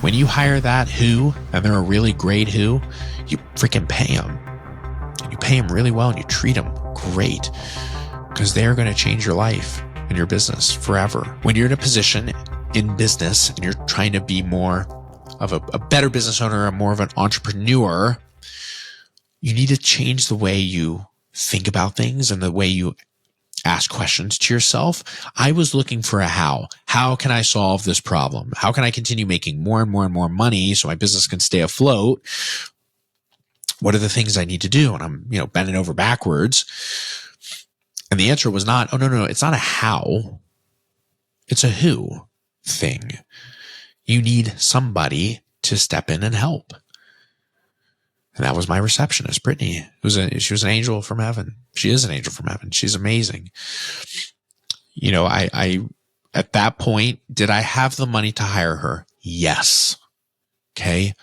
When you hire that who, and they're a really great who, you freaking pay them. You pay them really well and you treat them great because they're going to change your life and your business forever. When you're in a position in business and you're trying to be more of a better business owner or more of an entrepreneur, you need to change the way you think about things and the way you ask questions to yourself. I was looking for a how. How can I solve this problem? How can I continue making more and more and more money so my business can stay afloat? What are the things I need to do? And I'm, bending over backwards. And the answer was not, no, it's not a how. It's a who thing. You need somebody to step in and help. And that was my receptionist, Brittany. She was an angel from heaven. She is an angel from heaven. She's amazing. I at that point, did I have the money to hire her? Yes. Okay.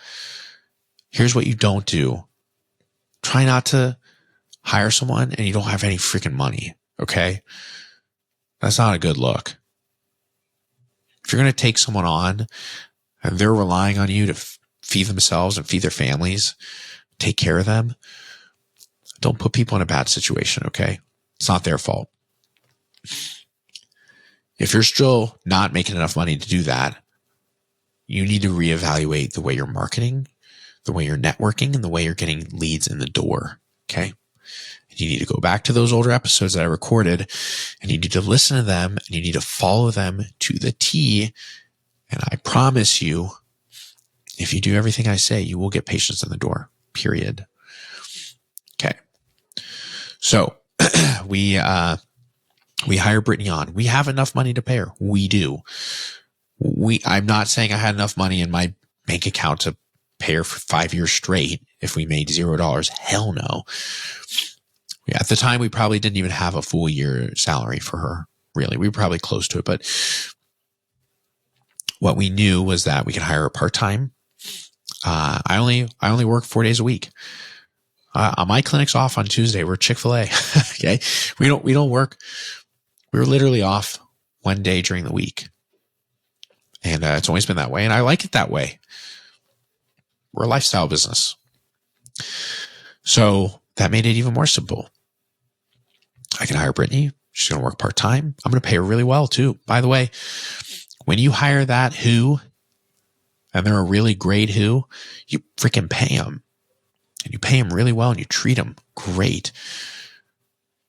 Here's what you don't do. Try not to hire someone and you don't have any freaking money. Okay. That's not a good look. If you're going to take someone on and they're relying on you to feed themselves and feed their families, take care of them, don't put people in a bad situation. Okay. It's not their fault. If you're still not making enough money to do that, you need to reevaluate the way you're marketing, the way you're networking, and the way you're getting leads in the door. Okay. And you need to go back to those older episodes that I recorded and you need to listen to them and you need to follow them to the T. And I promise you, if you do everything I say, you will get patients in the door, period. Okay. So we hire Brittany on. We have enough money to pay her. We do. I'm not saying I had enough money in my bank account to pay her for 5 years straight if we made $0. Hell no. At the time, we probably didn't even have a full year salary for her. Really, we were probably close to it. But what we knew was that we could hire her part-time. I only work 4 days a week. My clinic's off on Tuesday. We're Chick-fil-A. Okay. We don't work. We were literally off 1 day during the week. And it's always been that way. And I like it that way. We're a lifestyle business. So that made it even more simple. I can hire Brittany. She's going to work part-time. I'm going to pay her really well too. By the way, when you hire that who, and they're a really great who, you freaking pay them. And you pay them really well and you treat them great.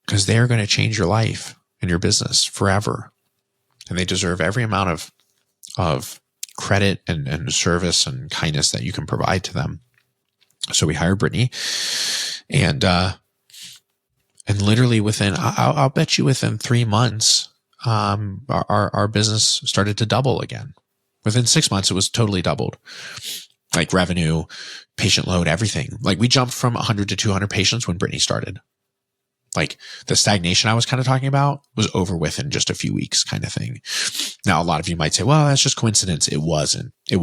Because they're going to change your life and your business forever. And they deserve every amount of credit and service and kindness that you can provide to them. So we hired Brittany and literally within, I'll bet you within 3 months, our business started to double again. Within 6 months, it was totally doubled. Like revenue, patient load, everything. Like we jumped from 100 to 200 patients when Brittany started. Like the stagnation I was kind of talking about was over within just a few weeks kind of thing. Now, a lot of you might say, well, that's just coincidence. It wasn't. It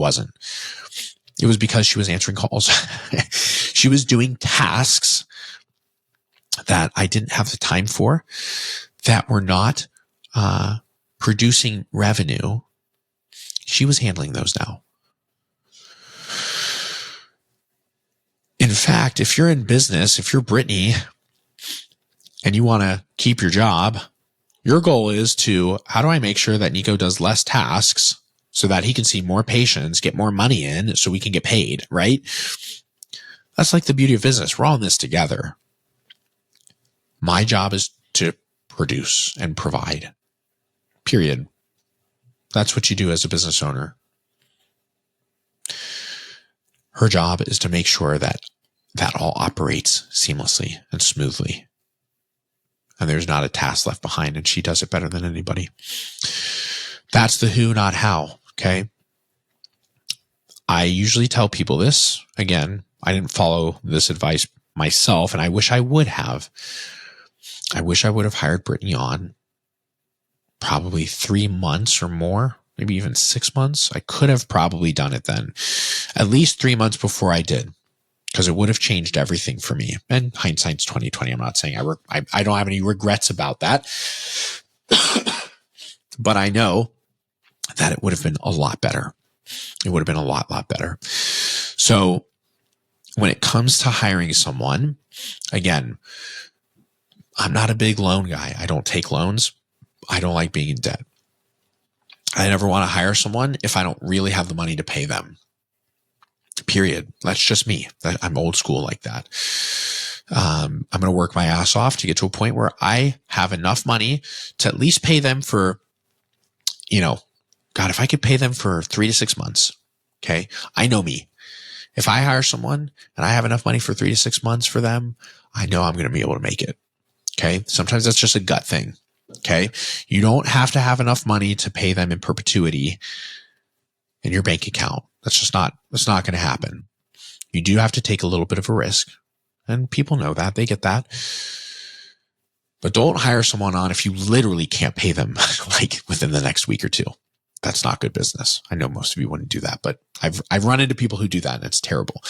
was because she was answering calls. She was doing tasks that I didn't have the time for, that were not producing revenue. She was handling those now. In fact, if you're in business, if you're Brittany and you want to keep your job, your goal is to, how do I make sure that Nico does less tasks so that he can see more patients, get more money in so we can get paid, right? That's like the beauty of business. We're all in this together. My job is to produce and provide, period. That's what you do as a business owner. Her job is to make sure that that all operates seamlessly and smoothly. And there's not a task left behind, and she does it better than anybody. That's the who, not how, okay? I usually tell people this. Again, I didn't follow this advice myself, and I wish I would have. I wish I would have hired Brittany on probably 3 months or more, maybe even 6 months. I could have probably done it then, at least 3 months before I did, because it would have changed everything for me. And hindsight's 2020. I'm not saying I don't have any regrets about that, but I know that it would have been a lot better. It would have been a lot better. So when it comes to hiring someone, again, I'm not a big loan guy. I don't take loans. I don't like being in debt. I never want to hire someone if I don't really have the money to pay them. Period. That's just me. I'm old school like that. I'm going to work my ass off to get to a point where I have enough money to at least pay them for, God, if I could pay them for 3 to 6 months, okay? I know me. If I hire someone and I have enough money for 3 to 6 months for them, I know I'm going to be able to make it. Okay. Sometimes that's just a gut thing. Okay. You don't have to have enough money to pay them in perpetuity in your bank account. That's not going to happen. You do have to take a little bit of a risk, and people know that. They get that. But don't hire someone on if you literally can't pay them like within the next week or two. That's not good business. I know most of you wouldn't do that, but I've run into people who do that, and it's terrible.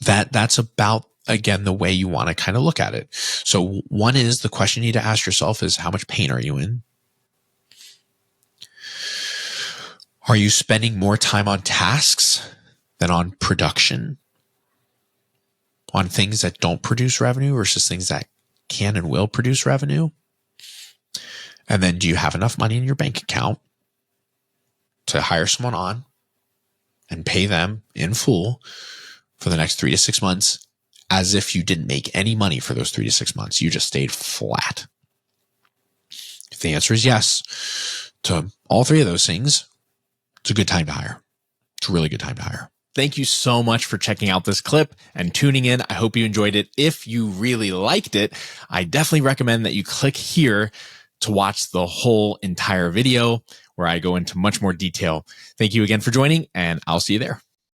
That's about, again, the way you want to kind of look at it. So one is, the question you need to ask yourself is, how much pain are you in? Are you spending more time on tasks than on production? On things that don't produce revenue versus things that can and will produce revenue? And then, do you have enough money in your bank account to hire someone on and pay them in full for the next 3 to 6 months, as if you didn't make any money for those 3 to 6 months? You just stayed flat. If the answer is yes to all three of those things, it's a good time to hire. It's a really good time to hire. Thank you so much for checking out this clip and tuning in. I hope you enjoyed it. If you really liked it, I definitely recommend that you click here to watch the whole entire video where I go into much more detail. Thank you again for joining, and I'll see you there.